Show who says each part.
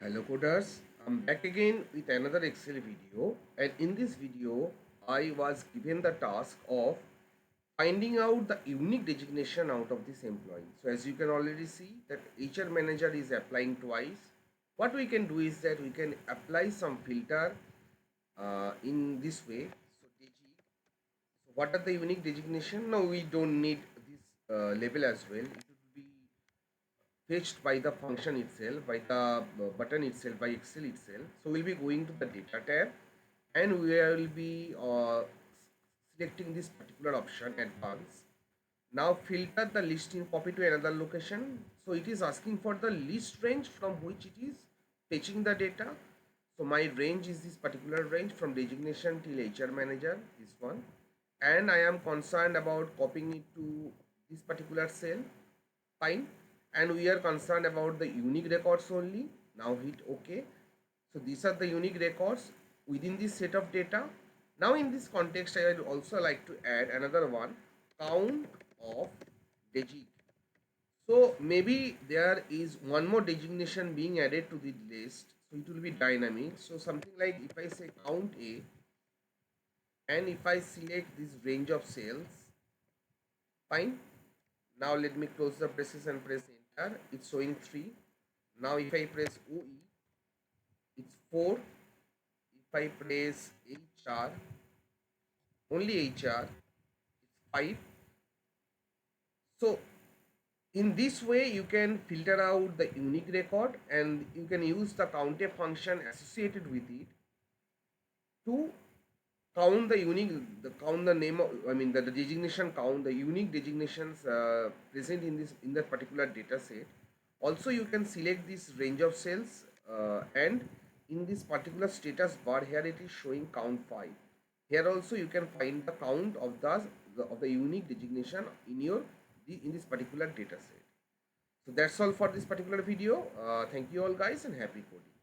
Speaker 1: Hello coders, I'm back again with another Excel video, and in this video I was given the task of finding out the unique designation out of this employee. So as you can already see that HR manager is applying twice. What we can do is that we can apply some filter in this way. So what are the unique designation? No, we don't need this label as well. It would be fetched by the function itself, by the button itself, by Excel itself. So we'll be going to the data tab and we will be selecting this particular option advanced. Now filter the list in copy to another location. So it is asking for the list range from which it is fetching the data. So my range is this particular range from designation till HR manager, this one. And I am concerned about copying it to this particular cell. Fine. And we are concerned about the unique records only. Now hit OK. So these are the unique records within this set of data. Now in this context, I would also like to add another one, count of digit. So maybe there is one more designation being added to the list. So it will be dynamic. So something like if I say count A and if I select this range of cells, fine. Now let me close the braces and press enter. It's showing 3. Now if I press OE, it's 4. If I press HR, only HR, it's 5. So in this way you can filter out the unique record and you can use the countf function associated with it to count the unique, the count the name of, the designation count, the unique designations present in this, in that particular data set. Also you can select this range of cells and in this particular status bar here it is showing count 5. Here also you can find the count of the unique designation in your in this particular data set. So that's all for this particular video. Thank you all guys and happy coding.